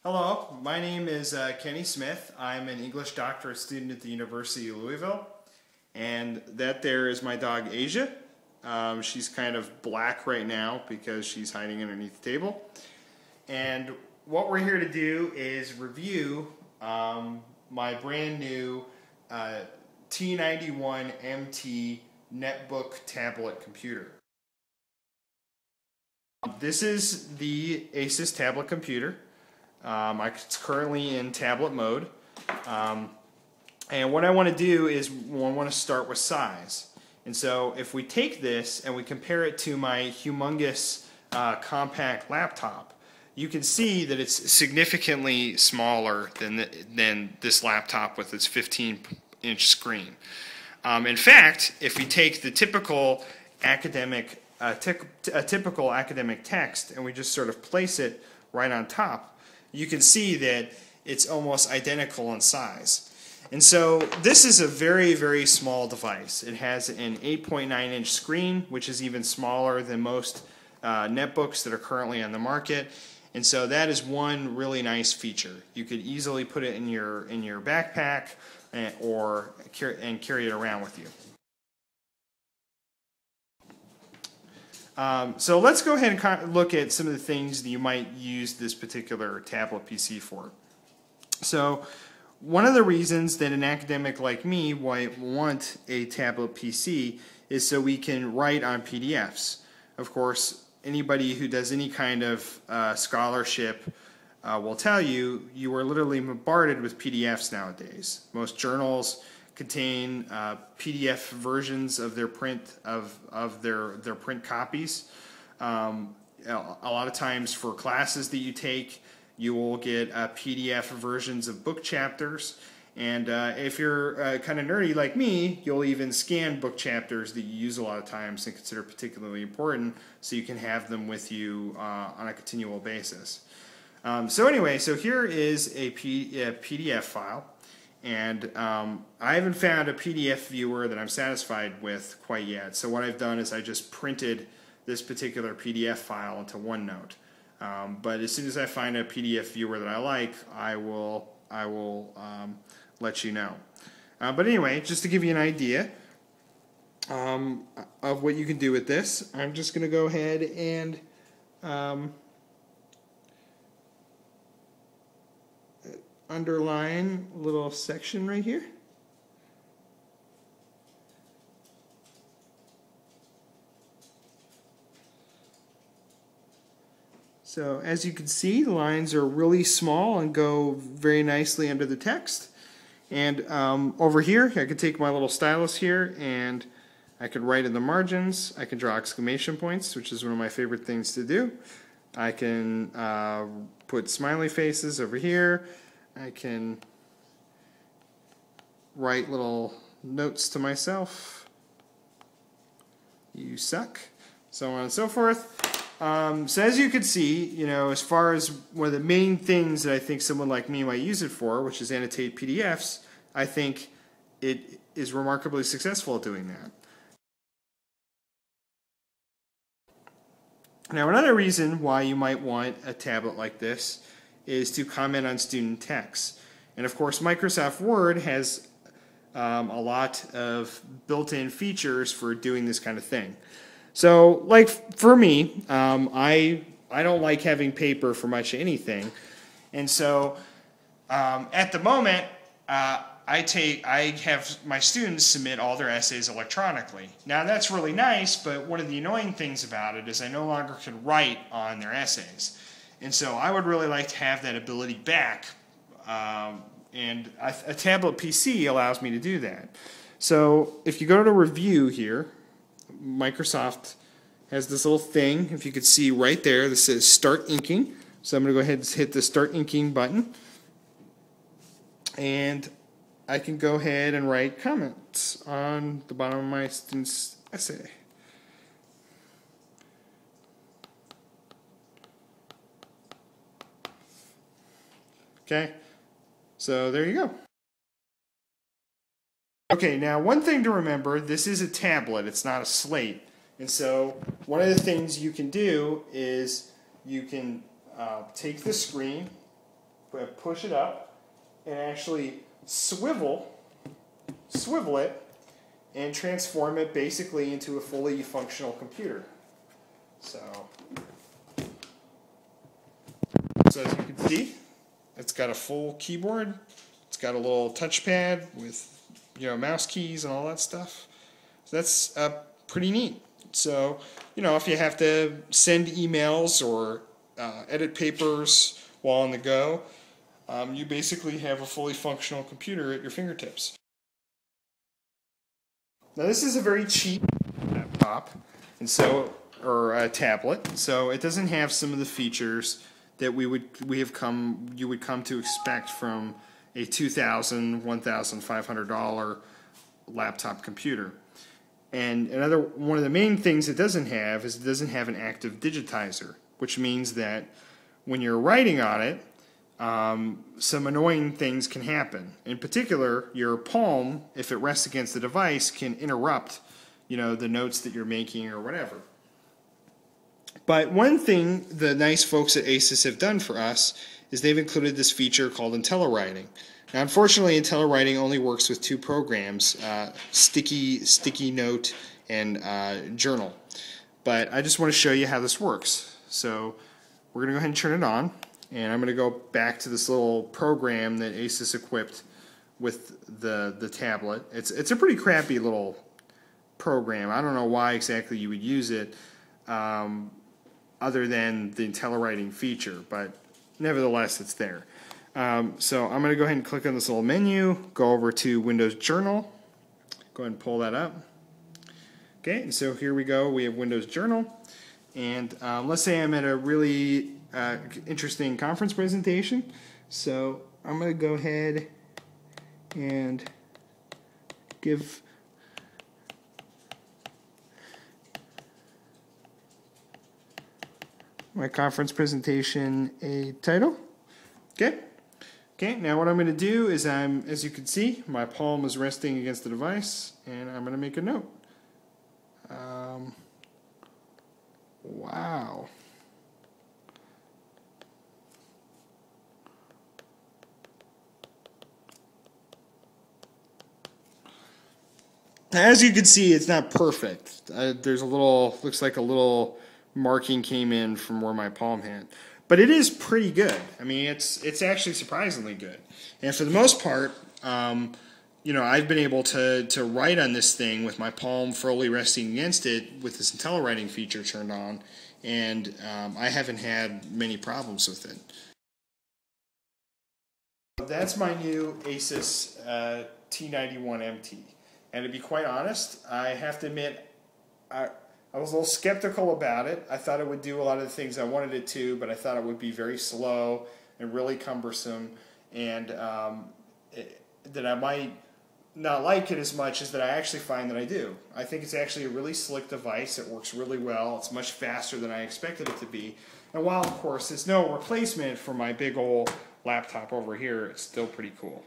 Hello, my name is Kenny Smith. I'm an English doctorate student at the University of Louisville, and that there is my dog Asia. She's kind of black right now because she's hiding underneath the table. And what we're here to do is review my brand new T91MT netbook tablet computer. This is the Asus tablet computer. It's currently in tablet mode. And what I want to do is I want to start with size. And so if we take this and we compare it to my humongous compact laptop, you can see that it's significantly smaller than this laptop with its 15-inch screen. In fact, if we take the typical academic text and we just sort of place it right on top, you can see that it's almost identical in size. And so this is a very, very small device. It has an 8.9-inch screen, which is even smaller than most netbooks that are currently on the market. And so that is one really nice feature. You could easily put it in your backpack and carry it around with you. So let's go ahead and look at some of the things that you might use this particular tablet PC for. So one of the reasons that an academic like me might want a tablet PC is so we can write on PDFs. Of course, anybody who does any kind of scholarship will tell you are literally bombarded with PDFs nowadays. Most journals contain PDF versions of their print their print copies. A lot of times for classes that you take, you will get PDF versions of book chapters. And if you're kind of nerdy like me, you'll even scan book chapters that you use a lot of times and consider particularly important, so you can have them with you on a continual basis. So anyway, so here is a PDF file. And I haven't found a PDF viewer that I'm satisfied with quite yet. So what I've done is I just printed this particular PDF file into OneNote. But as soon as I find a PDF viewer that I like, I will let you know. But anyway, just to give you an idea of what you can do with this, I'm just going to go ahead and underline a little section right here. So as you can see, the lines are really small and go very nicely under the text. And over here, I could take my little stylus here and I could write in the margins. I can draw exclamation points, which is one of my favorite things to do. I can put smiley faces over here. I can write little notes to myself. You suck. So on and so forth. So as you can see, as far as one of the main things that I think someone like me might use it for, which is annotate PDFs, I think it is remarkably successful at doing that. Now another reason why you might want a tablet like this is to comment on student texts. And of course Microsoft Word has a lot of built-in features for doing this kind of thing. So like for me, I don't like having paper for much anything. And so at the moment I have my students submit all their essays electronically. Now that's really nice, but one of the annoying things about it is I no longer can write on their essays. And so I would really like to have that ability back, and a tablet PC allows me to do that. So if you go to review here, Microsoft has this little thing, if you could see right there, that says Start Inking. So I'm going to go ahead and hit the Start Inking button. And I can go ahead and write comments on the bottom of my student's essay. Okay, so there you go. Okay, now one thing to remember, this is a tablet, it's not a slate. And so one of the things you can do is you can take the screen push it up and actually swivel it and transform it basically into a fully functional computer. So as you can see, it's got a full keyboard. It's got a little touchpad with mouse keys and all that stuff. So that's pretty neat. So if you have to send emails or edit papers while on the go, you basically have a fully functional computer at your fingertips. Now this is a very cheap laptop, and so or a tablet, so it doesn't have some of the features that you would come to expect from a $2,000, $1,500 laptop computer. And one of the main things it doesn't have is it doesn't have an active digitizer, which means that when you're writing on it, some annoying things can happen. In particular, your palm, if it rests against the device, can interrupt, the notes that you're making or whatever. But one thing the nice folks at Asus have done for us is they've included this feature called IntelliWriting. Now, unfortunately, IntelliWriting only works with two programs, Sticky Note and Journal. But I just want to show you how this works. So we're going to go ahead and turn it on, and I'm going to go back to this little program that Asus equipped with the tablet. It's a pretty crappy little program. I don't know why exactly you would use it, other than the IntelliWriting feature, but nevertheless it's there. So I'm going to go ahead and click on this little menu, go over to Windows Journal, go ahead and pull that up. Okay, and so here we go, we have Windows Journal, and let's say I'm at a really interesting conference presentation, so I'm going to go ahead and give my conference presentation a title. Okay, now what I'm going to do is as you can see, my palm is resting against the device, and I'm going to make a note. Wow. As you can see, it's not perfect. There's looks like a little marking came in from where my palm hit. But it is pretty good. I mean, it's actually surprisingly good. And for the most part, I've been able to write on this thing with my palm fully resting against it with this IntelliWriting feature turned on, and I haven't had many problems with it. That's my new Asus T91MT. And to be quite honest, I have to admit, I was a little skeptical about it. I thought it would do a lot of the things I wanted it to, but I thought it would be very slow and really cumbersome, and that I might not like it as much as that I actually find that I do. I think it's actually a really slick device. It works really well. It's much faster than I expected it to be. And while, of course, it's no replacement for my big old laptop over here, it's still pretty cool.